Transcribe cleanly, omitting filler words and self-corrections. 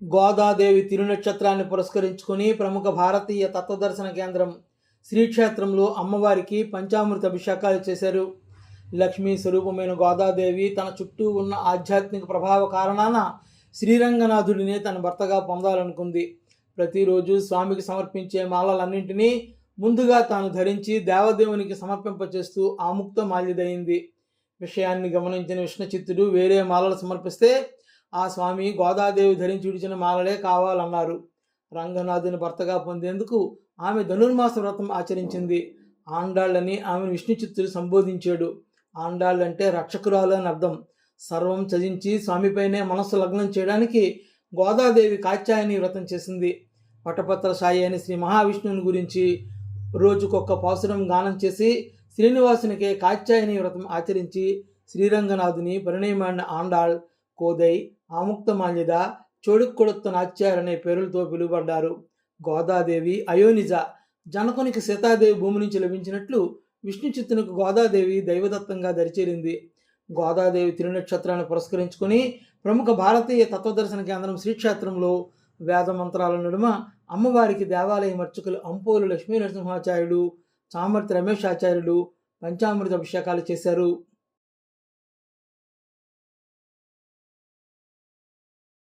గోదాదేవి తిరునక్షత్రాన్ని పురస్కరించుకుని ప్రముఖ భారతీయ తత్వదర్శన కేంద్రం శ్రీక్షేత్రంలో అమ్మవారికి పంచామృత అభిషేకాలు చేశారు. లక్ష్మీ స్వరూపమైన గోదాదేవి తన చుట్టూ ఉన్న ఆధ్యాత్మిక ప్రభావ కారణాన శ్రీరంగనాథుడిని తన భర్తగా పొందాలనుకుంది. ప్రతిరోజు స్వామికి సమర్పించే మాలలన్నింటినీ ముందుగా తాను ధరించి దేవదేవునికి సమర్పింపచేస్తూ ఆముక్త మాల్యదయింది. విషయాన్ని గమనించిన విష్ణుచిత్తుడు వేరే మాలలు సమర్పిస్తే ఆ స్వామి గోదాదేవి ధరించి విడిచిన మాలలే కావాలన్నారు. రంగనాథుని భర్తగా పొందేందుకు ఆమె ధనుర్మాస వ్రతం ఆచరించింది. ఆండాళ్ళని ఆమెను విష్ణుచిత్తుడు సంబోధించాడు. ఆండాళ్ళంటే రక్షకురాలు అని అర్థం. సర్వం త్యజించి స్వామిపైనే మనస్సు లగ్నం చేయడానికి గోదాదేవి కాత్యాయని వ్రతం చేసింది. పటపత్ర సాయి అని శ్రీ మహావిష్ణువుని గురించి రోజుకొక్క పాసురం గానం చేసి శ్రీనివాసునికే కాత్యాయని వ్రతం ఆచరించి శ్రీరంగనాథుని పరిణయమైన ఆండాళ్, కోదై, ఆముక్తమాల్యద, చోడుకొడుత్త నాచ్యార్ అనే పేరులతో పిలువబడ్డారు. గోదాదేవి అయోనిజ. జనకునికి సీతాదేవి భూమి నుంచి లభించినట్లు విష్ణుచిత్తునికి గోదాదేవి దైవదత్తంగా దరిచేరింది. గోదాదేవి తిరునక్షత్రాన్ని పురస్కరించుకుని ప్రముఖ భారతీయ తత్వదర్శన కేంద్రం శ్రీక్షేత్రంలో వేద మంత్రాల నడుమ అమ్మవారికి దేవాలయ అర్చకులు అంపోలు లక్ష్మీ నరసింహాచార్యులు, చామర్తి రమేశాచార్యులు పంచామృత అభిషేకాలు చేశారు.